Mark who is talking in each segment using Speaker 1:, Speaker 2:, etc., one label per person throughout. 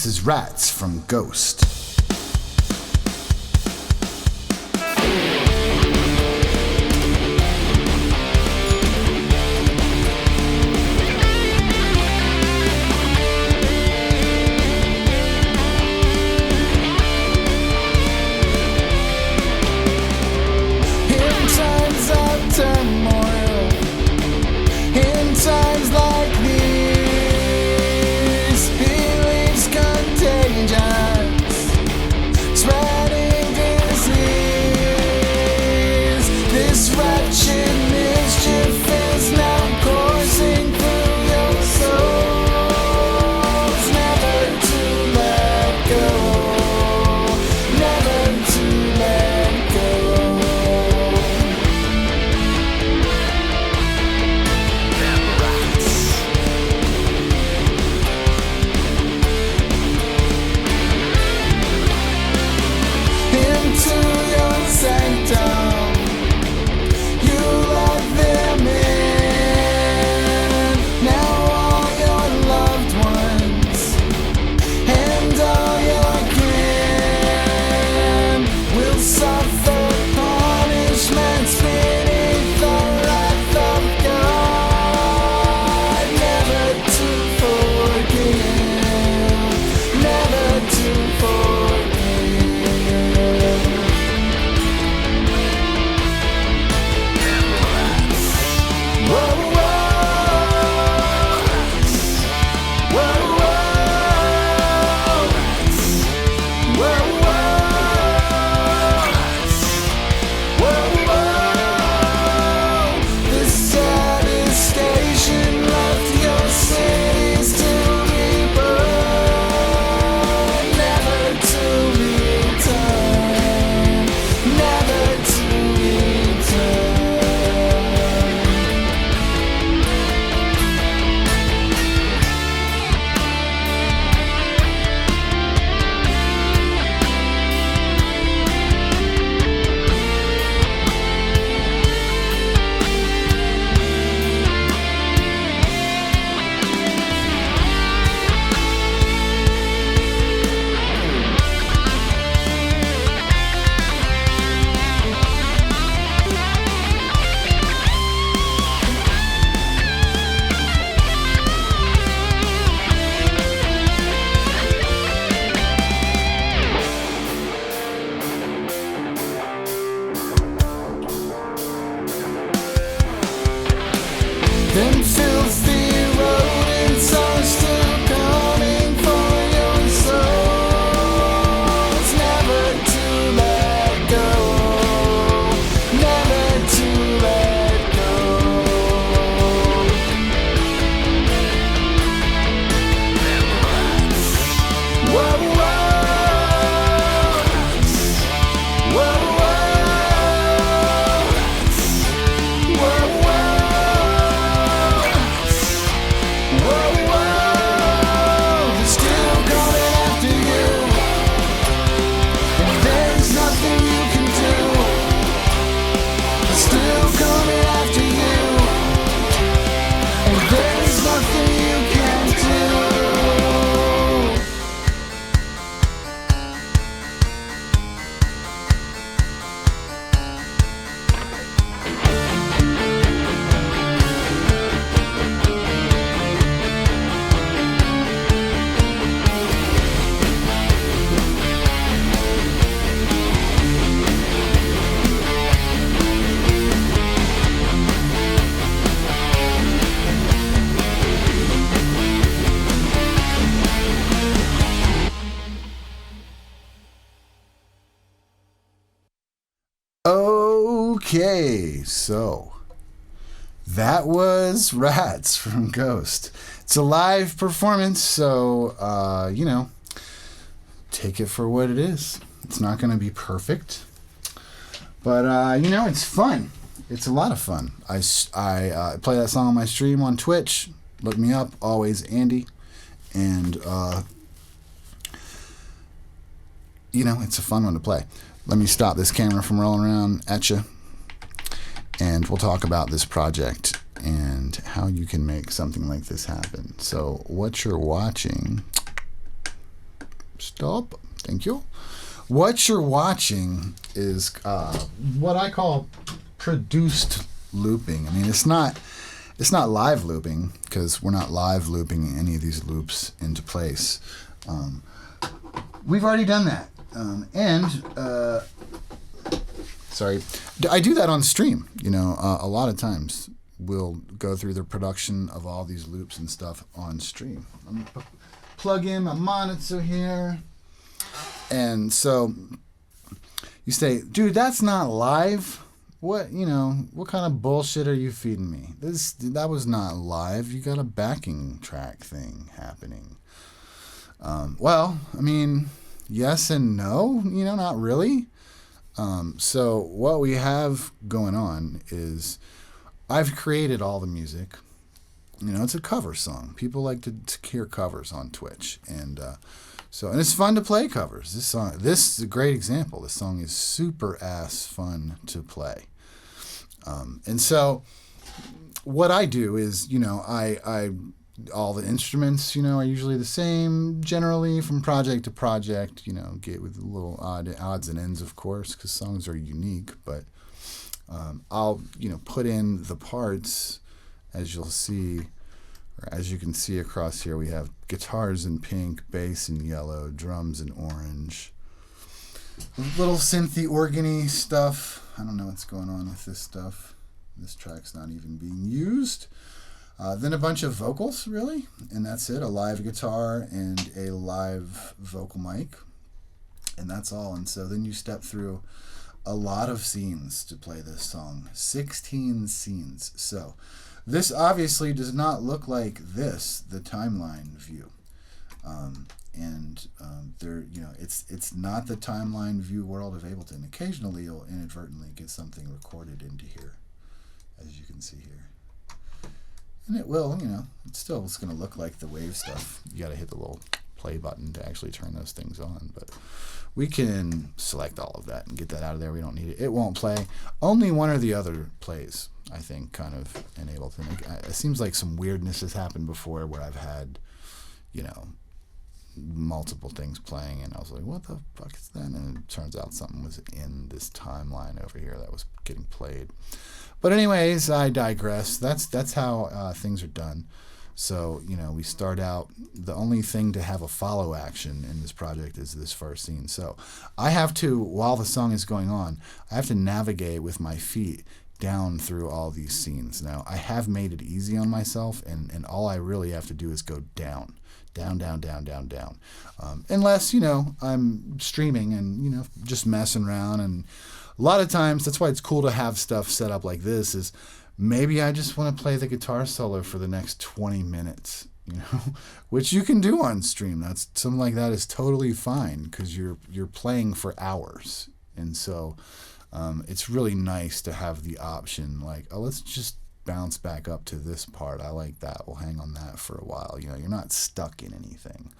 Speaker 1: This is Rats from Ghost.
Speaker 2: Times like these, beliefs contagious, spreading disease. This wretched mischief is now coursing through your souls. Never to let go, never to let go. Into your sanctum, you let them in. Now all your loved ones and all your kin will suffer punishments beneath the wrath of God. Never to forgive, never to forgive. Them filthy rodents are still coming for your souls. Never to let go, never to let go. Whoa, whoa, whoa, whoa, whoa, whoa.
Speaker 1: Okay, so that was Rats from Ghost. It's a live performance, so, take it for what it is. It's not going to be perfect, but, it's fun. It's a lot of fun. I play that song on my stream on Twitch. Look me up, always Andy, and, it's a fun one to play. Let me stop this camera from rolling around at you, and we'll talk about this project and how you can make something like this happen. So what you're watching Stop. Thank you. What you're watching is what I call produced looping. I mean, it's not live looping because we're not live looping any of these loops into place. We've already done that. Sorry, I do that on stream. A lot of times we'll go through the production of all these loops and stuff on stream. Let me plug in my monitor here. And so you say, dude, that's not live. What kind of bullshit are you feeding me? That was not live. You got a backing track thing happening. Well, I mean, yes and no, not really. So what we have going on is I've created all the music. It's a cover song. People like to hear covers on Twitch. And it's fun to play covers. This is a great example. This song is super ass fun to play. And so what I do is, I all the instruments, are usually the same generally from project to project, get with little odds and ends, of course, because songs are unique. But I'll, put in the parts, as you'll see, or as you can see across here. We have guitars in pink, bass in yellow, drums in orange. Little synthy organy stuff. I don't know what's going on with this stuff. This track's not even being used. Then a bunch of vocals, really, and that's it. A live guitar and a live vocal mic, and that's all. And so then you step through a lot of scenes to play this song. 16 scenes. So this obviously does not look like this, the timeline view. It's not the timeline view world of Ableton. Occasionally you'll inadvertently get something recorded into here, as you can see here. And it will, it's going to look like the wave stuff. You got to hit the little play button to actually turn those things on. But we can select all of that and get that out of there. We don't need it. It won't play. Only one or the other plays, I think, kind of in Ableton. It seems like some weirdness has happened before where I've had, multiple things playing, and I was like, what the fuck is that? And it turns out something was in this timeline over here that was getting played. But anyways, I digress. That's how things are done. So, we start out, the only thing to have a follow action in this project is this first scene. So I have to, while the song is going on, I have to navigate with my feet down through all these scenes. Now, I have made it easy on myself, and all I really have to do is go down. Down. Unless, I'm streaming and, just messing around. And a lot of times, that's why it's cool to have stuff set up like this, is maybe I just want to play the guitar solo for the next 20 minutes, which you can do on stream. That's something like that is totally fine because you're playing for hours. And so it's really nice to have the option like, oh, let's just bounce back up to this part. I like that. We'll hang on that for a while. You're not stuck in anything.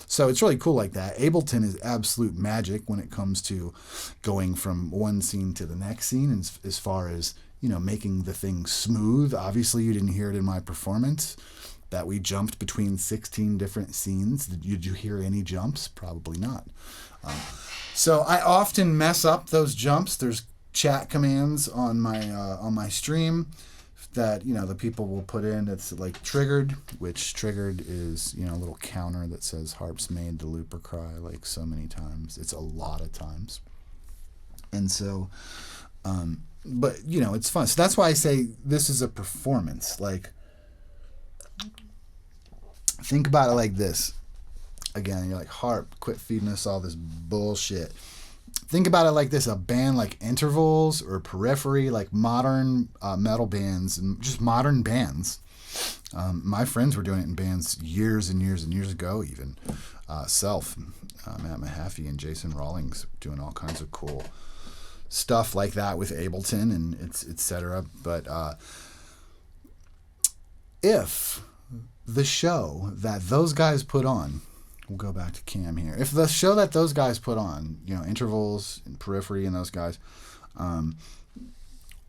Speaker 1: So it's really cool like that. Ableton is absolute magic when it comes to going from one scene to the next scene, and as far as, making the thing smooth. Obviously, you didn't hear it in my performance that we jumped between 16 different scenes. Did you hear any jumps? Probably not. So I often mess up those jumps. There's chat commands on my stream that the people will put in. It's like triggered, which triggered is a little counter that says harps made the looper cry like so many times. It's a lot of times. And so but it's fun. So that's why I say this is a performance. Like, think about it like this. Again, you're like, harp, quit feeding us all this bullshit. Think about it like this: a band like Intervals or Periphery, like modern metal bands and just modern bands. My friends were doing it in bands years and years and years ago, even. Matt Mahaffey and Jason Rawlings doing all kinds of cool stuff like that with Ableton and et cetera. But if the show that those guys put on, we'll go back to Cam here. If the show that those guys put on, Intervals and Periphery and those guys,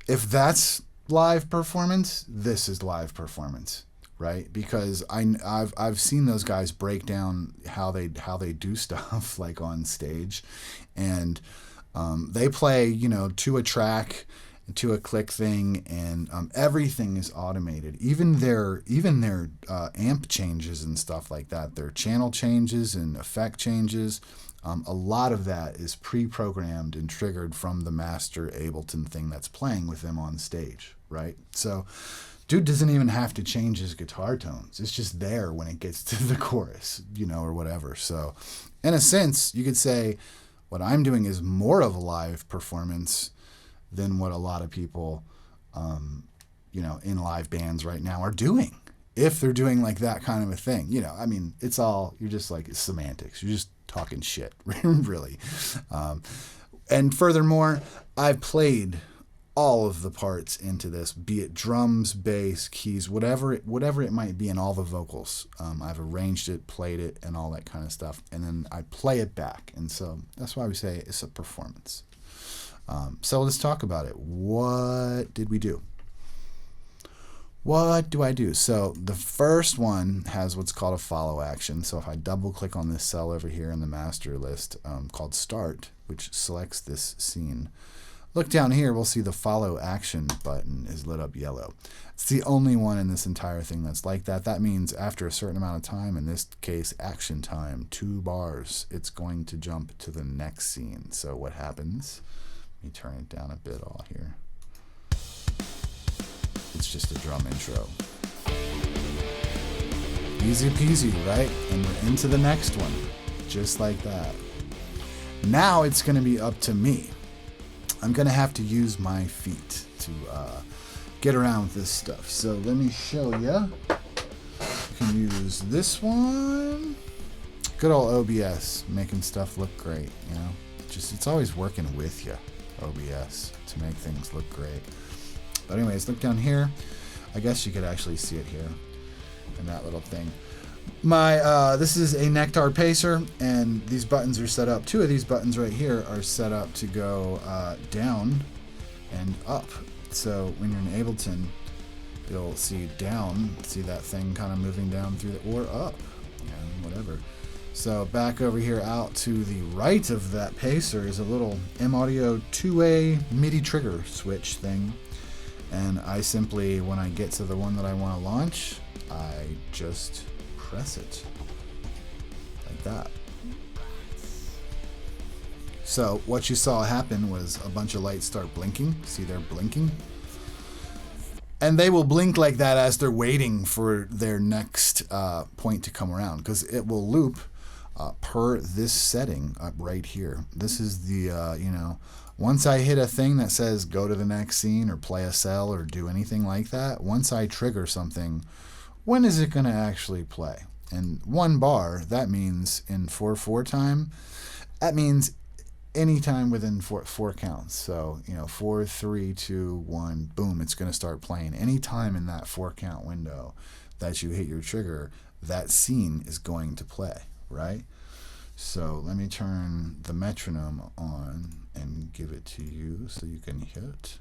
Speaker 1: if that's live performance, this is live performance. right? Because I've seen those guys break down how they do stuff like on stage, and they play, you know, to a track, to a click thing, and everything is automated. Even their amp changes and stuff like that, their channel changes and effect changes. A lot of that is pre-programmed and triggered from the master Ableton thing that's playing with them on stage, right? So dude doesn't even have to change his guitar tones. It's just there when it gets to the chorus, you know, or whatever. So in a sense, you could say what I'm doing is more of a live performance than what a lot of people, you know, in live bands right now are doing. If they're doing like that kind of a thing, you know, I mean, it's all, you're just like, it's semantics. You're just talking shit, really. And furthermore, I've played all of the parts into this, be it drums, bass, keys, whatever it might be, and all the vocals. I've arranged it, played it, and all that kind of stuff. And then I play it back. And so that's why we say it's a performance. So let's talk about it. What did we do? What do I do? So the first one has what's called a follow action. So if I double click on this cell over here in the master list called start, which selects this scene, look down here, we'll see the follow action button is lit up yellow. It's the only one in this entire thing that's like that. That means after a certain amount of time, in this case action time, 2 bars, it's going to jump to the next scene. So what happens? Let me turn it down a bit all here. It's just a drum intro. Easy peasy, right? And we're into the next one, just like that. Now it's going to be up to me. I'm going to have to use my feet to get around with this stuff. So let me show you. You can use this one. Good old OBS, making stuff look great, you know? It's always working with you, OBS, to make things look great. But anyways, look down here. I guess you could actually see it here in that little thing. This is a Nectar Pacer, and these buttons are set up. 2 of these buttons right here are set up to go down and up. So when you're in Ableton, you'll see down, see that thing kind of moving down through the, or up, you know, whatever. So back over here out to the right of that Pacer is a little M-Audio 2-way MIDI trigger switch thing. And I simply, when I get to the one that I want to launch, I just press it like that. So what you saw happen was a bunch of lights start blinking. See, they're blinking. And they will blink like that as they're waiting for their next point to come around, because it will loop per this setting up right here. This is the, you know, once I hit a thing that says go to the next scene or play a cell or do anything like that, once I trigger something, when is it going to actually play? And 1 bar, that means in 4/4 time, that means any time within four counts. So, you know, 4, 3, 2, 1, boom, it's going to start playing. Any time in that 4 count window that you hit your trigger, that scene is going to play, right? So let me turn the metronome on and give it to you so you can hear it.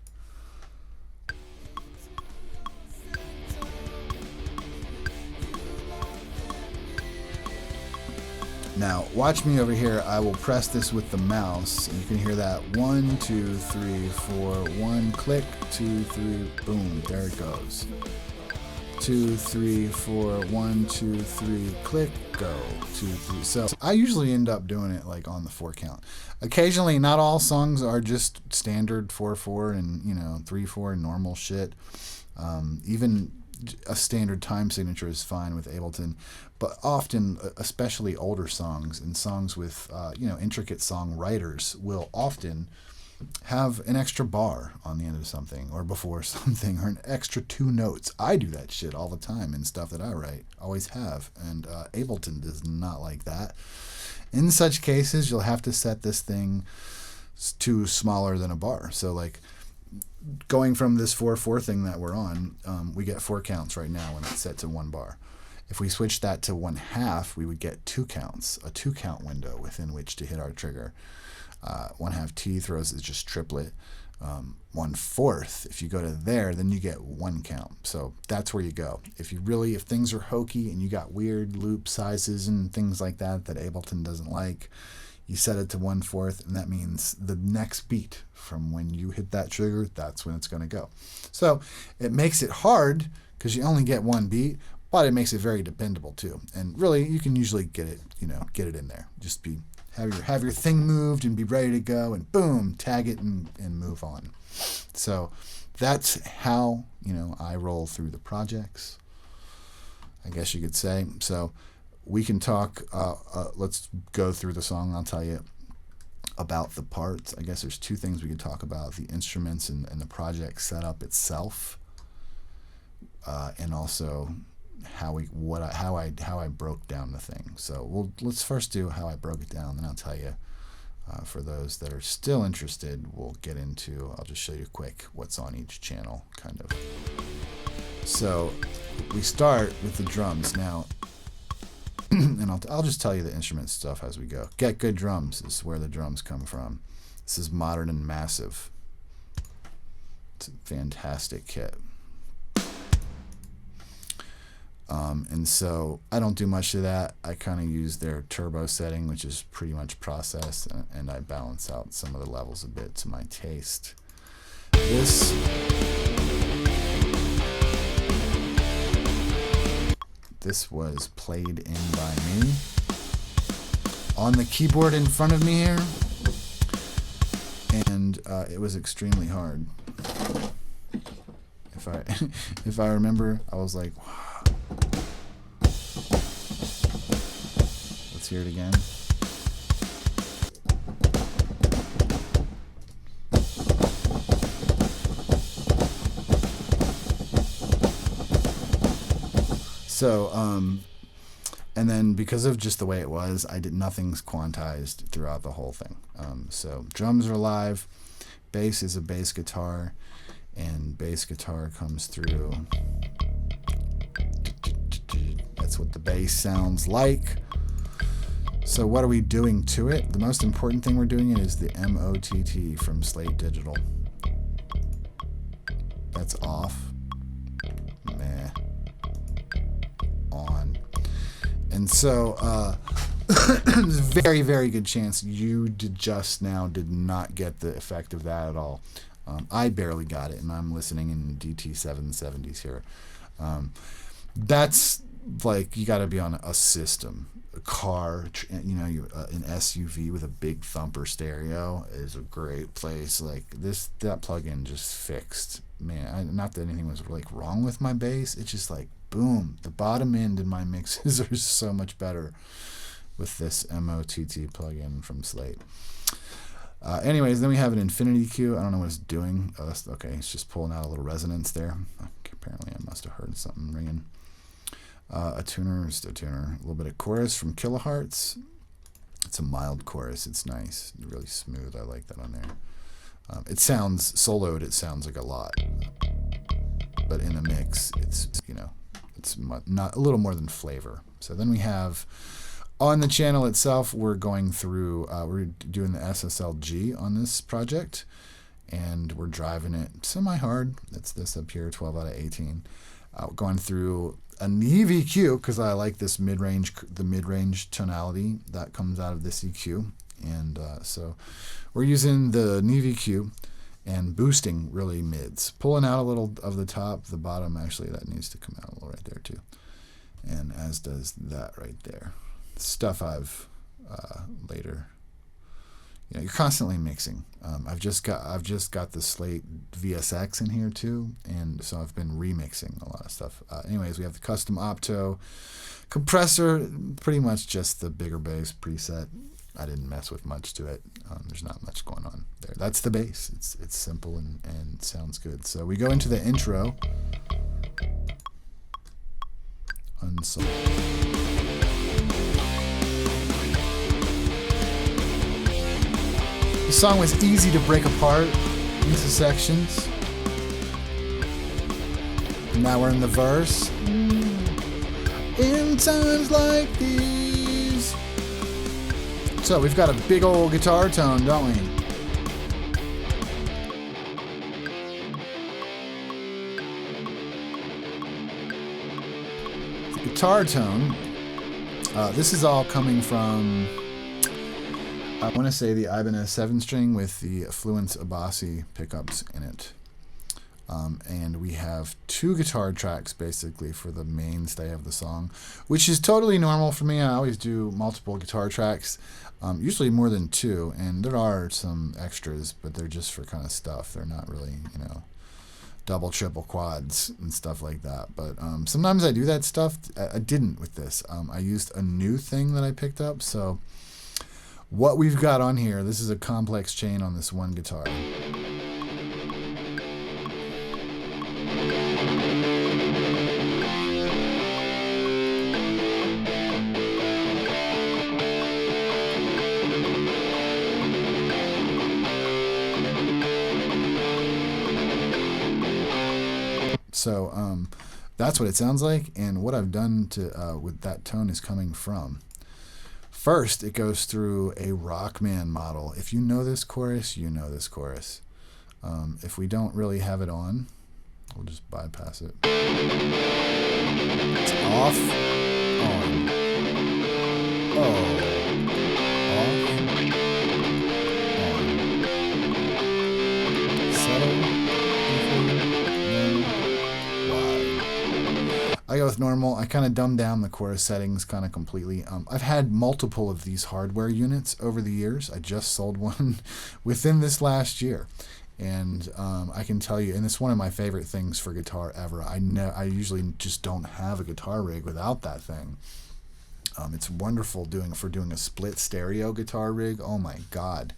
Speaker 1: Now watch me over here. I will press this with the mouse and you can hear that 1, 2, 3, 4, 1 click, 2, 3, boom, there it goes. 2, 3, 4, 1, 2, 3, click, go, 2, 3. So I usually end up doing it like on the 4 count. Occasionally, not all songs are just standard 4/4 and, you know, 3/4 normal shit. Even a standard time signature is fine with Ableton, but often, especially older songs and songs with you know, intricate songwriters will often have an extra bar on the end of something or before something, or an extra 2 notes. I do that shit all the time in stuff that I write, always have, and Ableton does not like that. In such cases, you'll have to set this thing to smaller than a bar. So like going from this 4/4 thing that we're on, we get 4 counts right now when it's set to 1 bar. If we switch that to 1/2, we would get 2 counts, a 2 count window within which to hit our trigger. 1/2 T throws is just triplet. 1/4. If you go to there, then you get 1 count. So that's where you go. If things are hokey and you got weird loop sizes and things like that Ableton doesn't like, you set it to 1/4, and that means the next beat from when you hit that trigger, that's when it's going to go. So it makes it hard because you only get 1 beat, but it makes it very dependable too. And really, you can usually get it in there. Just have your thing moved and be ready to go, and boom, tag it and move on. So that's how I roll through the projects, I guess you could say. So we can talk. Let's go through the song. I'll tell you about the parts. I guess there's 2 things we could talk about: the instruments and the project setup itself, and also how I broke down the thing. So let's first do how I broke it down, then I'll tell you. For those that are still interested, I'll just show you quick what's on each channel, kind of. So we start with the drums now, and I'll just tell you the instrument stuff as we go. Get Good Drums is where the drums come from. This is Modern and Massive. It's a fantastic kit. And so I don't do much of that. I kind of use their turbo setting, which is pretty much processed, and I balance out some of the levels a bit to my taste. This was played in by me on the keyboard in front of me here, and it was extremely hard. If I remember, I was like, wow. Let's hear it again. So, and then because of just the way it was, nothing's quantized throughout the whole thing. So drums are live, bass is a bass guitar, and bass guitar comes through. That's what the bass sounds like. So what are we doing to it? The most important thing we're doing is the MOTT from Slate Digital. That's off. Meh. On. And so there's a very, very good chance you just now did not get the effect of that at all. I barely got it, and I'm listening in DT 770s here. That's like, you got to be on a system. A car, an SUV with a big thumper stereo is a great place. Like that plugin just fixed. Man, not that anything was like wrong with my bass. It's just like, boom, the bottom end in my mixes are so much better with this MOTT plugin from Slate. Anyways, then we have an infinity Q. I don't know what it's doing. Okay, it's just pulling out a little resonance there. Apparently I must have heard something ringing. A tuner, a little bit of chorus from Kilohertz. It's a mild chorus. It's nice, really smooth. I like that on there. It sounds soloed. It sounds like a lot, but in a mix, it's not a little more than flavor. So then we have on the channel itself, we're going through. We're doing the SSLG on this project, and we're driving it semi-hard. That's this up here, 12 out of 18. Going through an EQ because I like this the mid-range tonality that comes out of this EQ, and so we're using the EQ and boosting really mids, pulling out a little of the top, the bottom actually that needs to come out a little right there too, and as does that right there. Stuff I've later. You're constantly mixing. I've just got the Slate VSX in here too, and so I've been remixing a lot of stuff. Anyways, we have the custom opto compressor, pretty much just the bigger bass preset. I didn't mess with much to it. There's not much going on there. That's the bass. It's simple and sounds good. So we go into the intro. Unsolved. The song was easy to break apart into sections. Now we're in the verse. In times like these. So we've got a big old guitar tone, don't we? guitar tone. This is all coming from, I want to say, the Ibanez 7-string with the Fluence Abasi pickups in it. And we have 2 guitar tracks basically for the mainstay of the song, which is totally normal for me. I always do multiple guitar tracks, usually more than 2, and there are some extras, but they're just for kind of stuff. They're not really, double, triple quads and stuff like that. But sometimes I do that stuff. I didn't with this. I used a new thing that I picked up. So what we've got on here, this is a complex chain on this one guitar. So that's what it sounds like, and what I've done to with that tone is coming from. First, it goes through a Rockman model. If you know this chorus, you know this chorus. If we don't really have it on, we'll just bypass it. It's off, on, off, on, settle. I go with normal. I kind of dumb down the chorus settings kind of completely. I've had multiple of these hardware units over the years. I just sold one within this last year. And I can tell you, and it's one of my favorite things for guitar ever. I usually just don't have a guitar rig without that thing. It's wonderful for doing a split stereo guitar rig. Oh my God.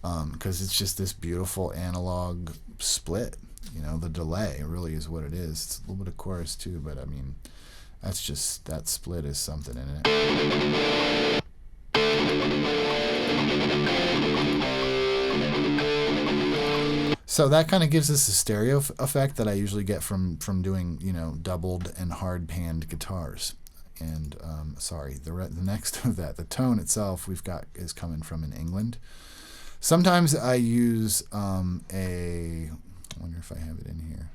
Speaker 1: Because it's just this beautiful analog split. The delay really is what it is. It's a little bit of chorus too, but I mean, that split is something in it. So that kind of gives us a stereo effect that I usually get from doing, doubled and hard panned guitars. And the next of that, the tone itself is coming from in England. Sometimes I use I wonder if I have it in here.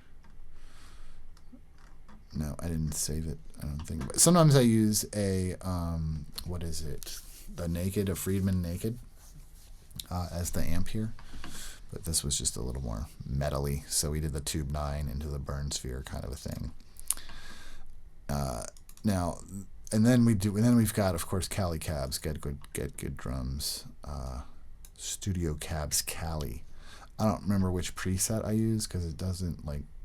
Speaker 1: No, I didn't save it. I don't think. But sometimes I use a what is it? A Friedman Naked as the amp here. But this was just a little more metally, so we did the Tube 9 into the Burn Sphere kind of a thing. Then we've got, of course, Cali Cabs, Get Good Drums, Studio Cabs Cali. I don't remember which preset I use because it doesn't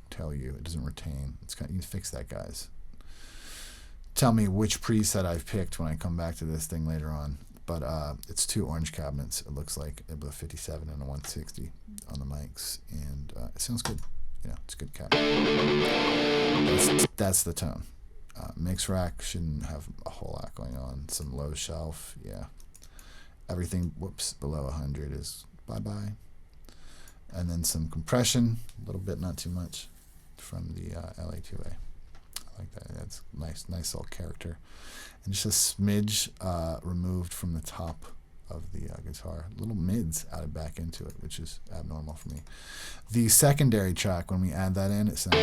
Speaker 1: tell you. It doesn't retain. You can fix that, guys. Tell me which preset I've picked when I come back to this thing later on. But it's 2 orange cabinets. It looks like a 57 and a 160 on the mics, and it sounds good. It's a good cabinet. That's the tone. Mix rack shouldn't have a whole lot going on. Some low shelf, yeah. Everything below 100 is bye. And then some compression, a little bit, not too much, from the LA2A. I like that. That's nice little character. And just a smidge removed from the top of the guitar. Little mids added back into it, which is abnormal for me. The secondary track, when we add that in, it sounds...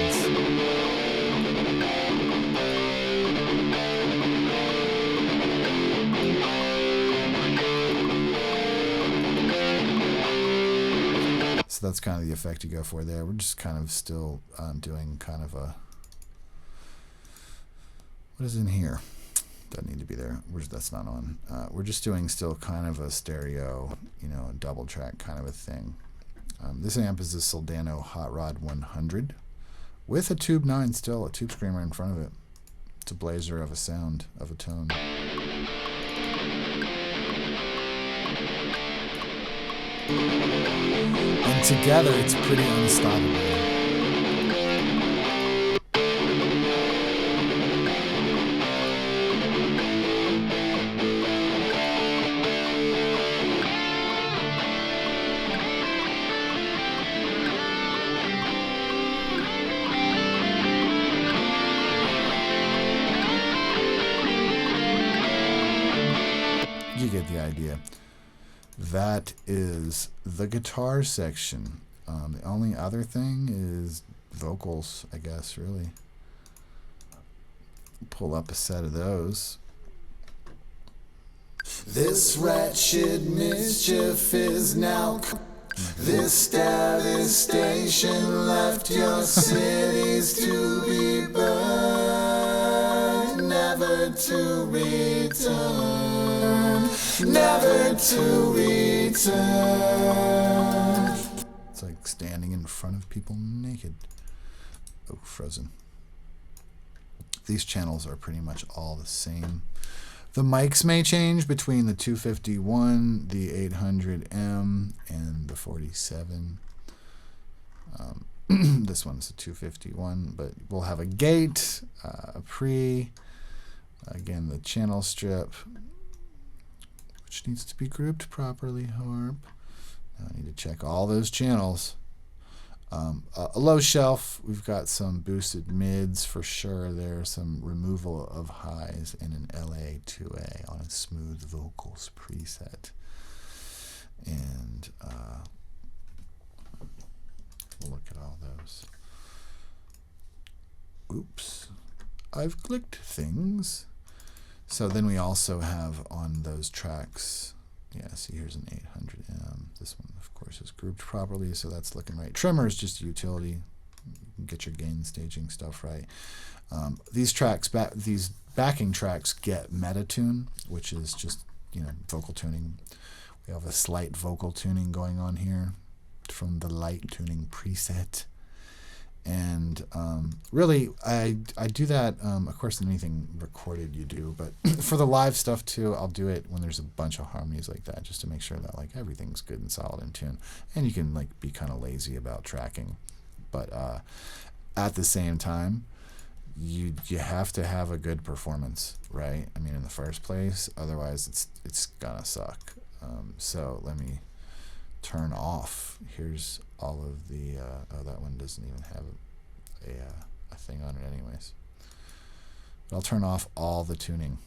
Speaker 1: So that's kind of the effect you go for there. We're just kind of still doing kind of a... What is in here? Doesn't need to be there. That's not on. We're just doing still kind of a stereo, a double track kind of a thing. This amp is a Soldano Hot Rod 100 with a Tube 9 still, a Tube Screamer in front of it. It's a blazer of a sound, of a tone. And together it's pretty unstoppable. You get the idea. That is the guitar section. The only other thing is vocals, I guess, really. pull up a set of those.
Speaker 2: This wretched mischief is now. This devastation left your cities to be burned, never to return, never to return.
Speaker 1: It's like standing in front of people naked. Oh, frozen. These channels are pretty much all the same. The mics may change between the 251, the 800M, and the 47. This one's the 251, but we'll have a gate, a pre, again the channel strip, which needs to be grouped properly, Harp. Now I need to check all those channels. A low shelf, we've got some boosted mids for sure. There's some removal of highs and an LA2A on a smooth vocals preset. And we'll look at all those. Oops, I've clicked things. So then we also have on those tracks, yeah, see here's an 800M. This one, of course, is grouped properly, so that's looking right. Trimmer is just utility. You can get your gain staging stuff right. These tracks, these backing tracks get Metatune, which is just, vocal tuning. We have a slight vocal tuning going on here from the light tuning preset. And really, I do that, of course, in anything recorded you do, but for the live stuff too, I'll do it when there's a bunch of harmonies like that, just to make sure that like everything's good and solid in tune. And you can like be kind of lazy about tracking, but at the same time, you have to have a good performance, right? I mean, in the first place, otherwise it's gonna suck. So let me turn off. Here's all of the oh, that one doesn't even have a thing on it anyways. But I'll turn off all the tuning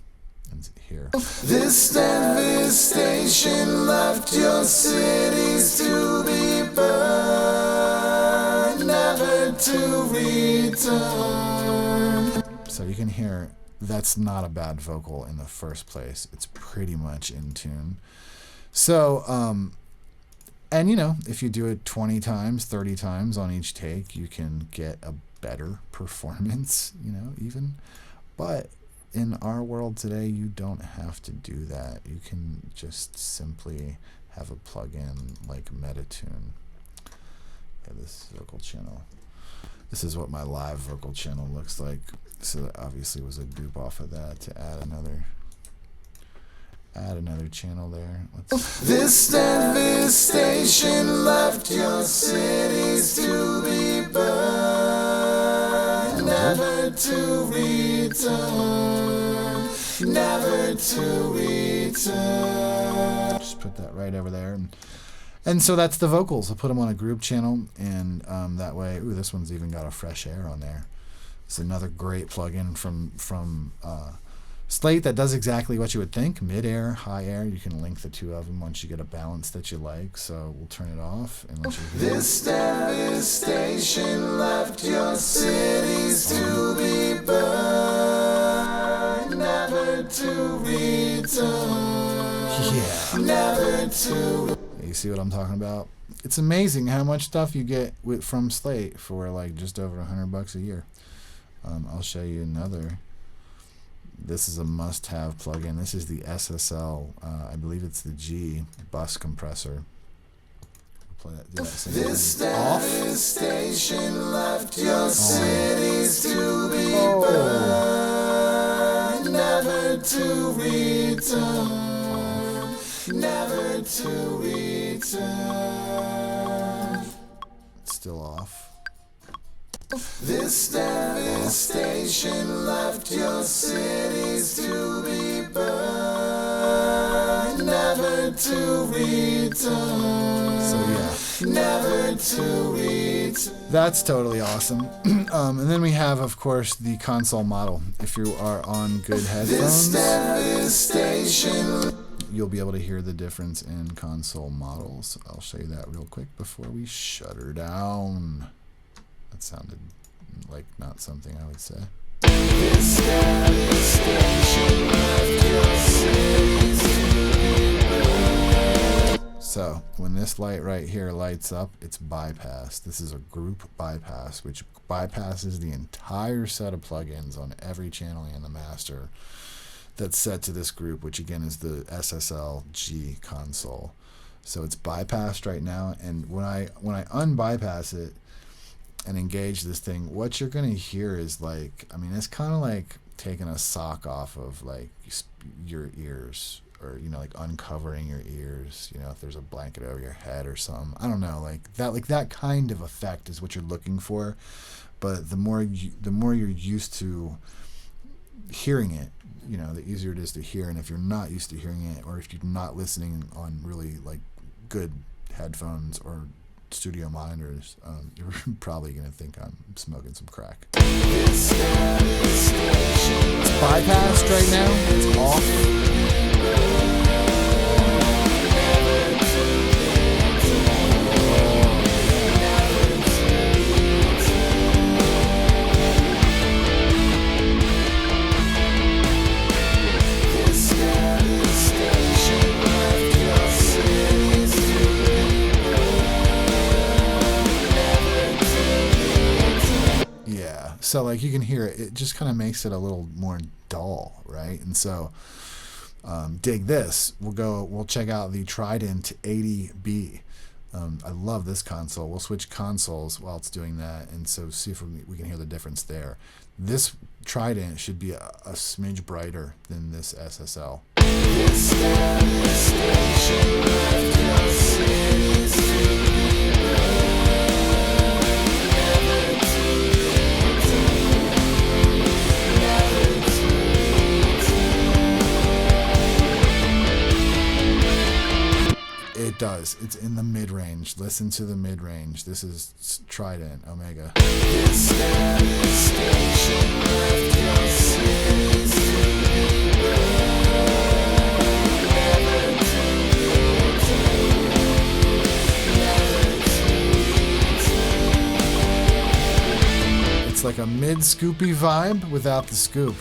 Speaker 1: here.
Speaker 2: This devastation left your cities to be burned, never to return.
Speaker 1: So you can hear that's not a bad vocal in the first place. It's pretty much in tune. So and if you do it 20 times, 30 times on each take, you can get a better performance, even. But in our world today, you don't have to do that. You can just simply have a plugin like Metatune. Yeah, this vocal channel. This is what my live vocal channel looks like. So that obviously was a dupe off of that to add another channel there.
Speaker 2: This devastation left your cities to be burned, never to return, never to return.
Speaker 1: Just put that right over there. And so that's the vocals. I'll put them on a group channel, and that way, ooh, this one's even got a fresh air on there. It's another great plugin from Slate that does exactly what you would think. Mid-air, high air. You can link the two of them once you get a balance that you like. So we'll turn it off and let you hear.
Speaker 2: This devastation left your cities to be burned, never to return.
Speaker 1: Yeah.
Speaker 2: Never to.
Speaker 1: You see what I'm talking about? It's amazing how much stuff you get from Slate for like just over $100 a year. I'll show you another. This is a must-have plugin. This is the SSL. I believe it's the G bus compressor. Play that.
Speaker 2: This devastation left your cities to be burned, never to return, never to return.
Speaker 1: It's still off.
Speaker 2: This devastation left your cities to be burned, never to return.
Speaker 1: So yeah,
Speaker 2: never to return.
Speaker 1: that's totally awesome. And then we have, of course, the console model. If you are on good headphones, you'll be able to hear the difference in console models. I'll show you that real quick before we shut her down. That sounded like not something I would say. So when this light right here lights up, it's bypass. This is a group bypass, which bypasses the entire set of plugins on every channel and the master that's set to this group, which again is the SSL-G console. So it's bypassed right now, and when I unbypass it and engage this thing, what you're gonna hear is like, I mean, it's kind of like taking a sock off of like your ears, or like uncovering your ears, if there's a blanket over your head or something. I don't know, like that kind of effect is what you're looking for. But the more you're used to hearing it, the easier it is to hear. And if you're not used to hearing it, or if you're not listening on really like good headphones or studio monitors, you're probably gonna think I'm smoking some crack. It's bypassed right now. It's off. So like you can hear it, it just kind of makes it a little more dull, right? And so dig this. We'll check out the Trident 80B. I love this console. We'll switch consoles while it's doing that, and so see if we can hear the difference there. This Trident should be a smidge brighter than this SSL. It does. It's in the mid-range. Listen to the mid-range. This is Trident Omega. It's like a mid-scoopy vibe without the scoop.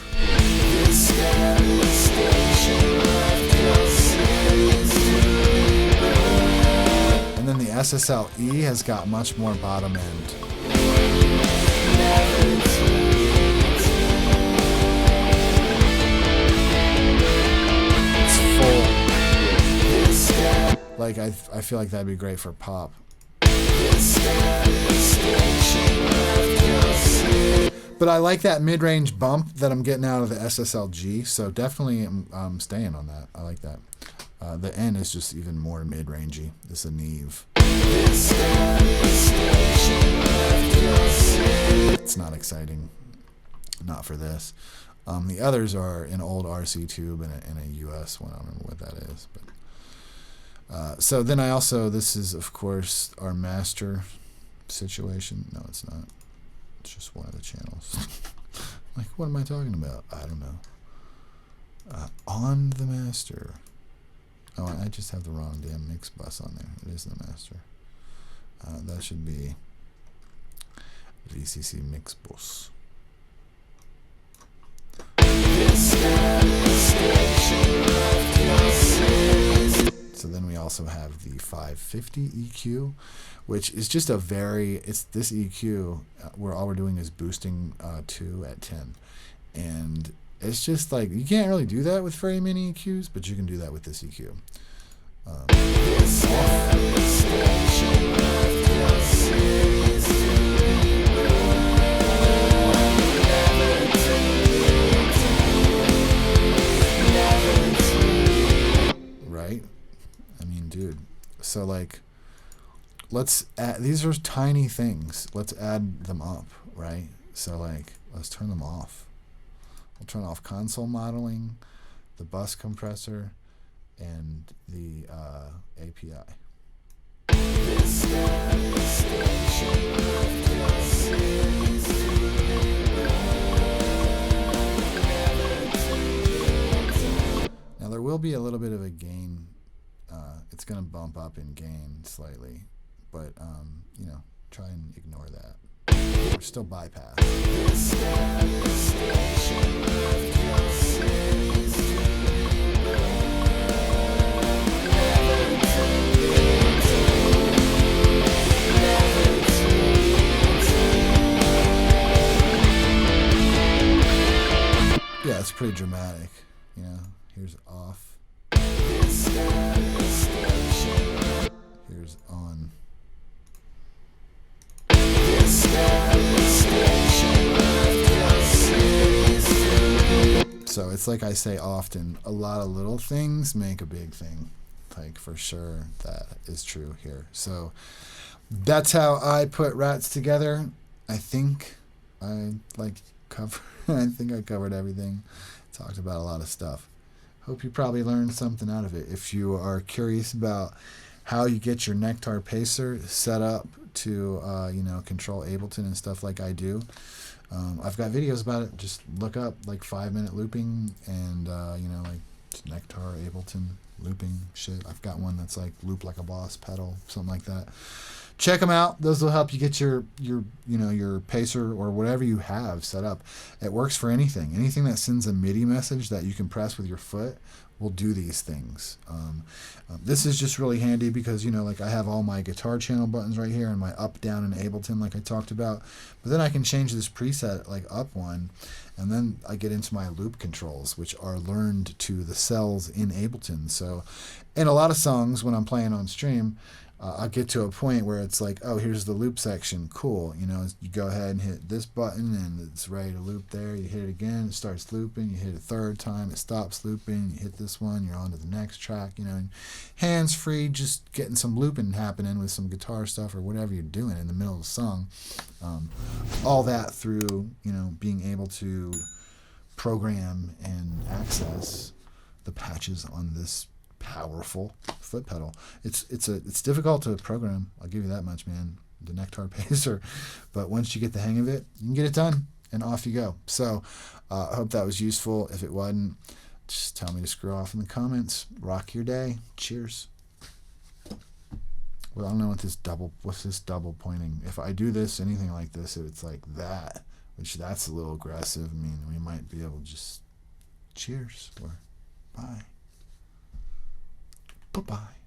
Speaker 1: And then the SSL-E has got much more bottom end. It's full. Like, I feel like that'd be great for pop. But I like that mid-range bump that I'm getting out of the SSL-G, so definitely I'm staying on that. I like that. The N is just even more mid-rangey. This is a Neve. It's not exciting. Not for this. The others are an old RC tube and a US one. I don't remember what that is. But so then this is, of course, our master situation. No, it's not. It's just one of the channels. Like, what am I talking about? I don't know. On the master. Oh, I just have the wrong damn mix bus on there. It is the master. That should be VCC mix bus. So then we also have the 550 EQ, which is just it's this EQ where all we're doing is boosting 2 at 10. And it's just like, you can't really do that with very many EQs, but you can do that with this EQ. Right? I mean, dude. So like, let's add, these are tiny things. Let's add them up, right? So like, let's turn them off. We'll turn off console modeling, the bus compressor, and the API. Now there will be a little bit of a gain. It's going to bump up in gain slightly, but try and ignore that. We're still bypassed. it's pretty dramatic. You know, here's off. Here's on. So it's like I say often, a lot of little things make a big thing. Like, for sure, that is true here. So that's how I put Rats together. I think I covered everything. Talked about a lot of stuff. Hope you probably learned something out of it. If you are curious about how you get your Nectar Pacer set up to control Ableton and stuff like I do, I've got videos about it. Just look up like 5-minute looping and like Nectar Ableton looping shit. I've got one that's like loop like a boss pedal, something like that. Check them out. Those will help you get your Pacer or whatever you have set up. It works for anything. Anything that sends a MIDI message that you can press with your foot will do these things. This is just really handy because like I have all my guitar channel buttons right here and my up, down, and Ableton like I talked about. But then I can change this preset like up one, and then I get into my loop controls, which are learned to the cells in Ableton. So in a lot of songs when I'm playing on stream, I'll get to a point where it's like, oh, here's the loop section. Cool. You go ahead and hit this button and it's ready to loop there. You hit it again, it starts looping. You hit it a third time, it stops looping. You hit this one, you're on to the next track. Hands free, just getting some looping happening with some guitar stuff or whatever you're doing in the middle of the song. All that through, being able to program and access the patches on this powerful foot pedal. It's difficult to program, I'll give you that much, man, the Nectar Pacer, but once you get the hang of it, you can get it done and off you go. So I hope that was useful. If it wasn't, just tell me to screw off in the comments. Rock your day. Cheers. Well, I don't know what's this double pointing. If I do this, anything like this, it's like that, which that's a little aggressive. I mean, we might be able to just cheers or bye. Bye-bye.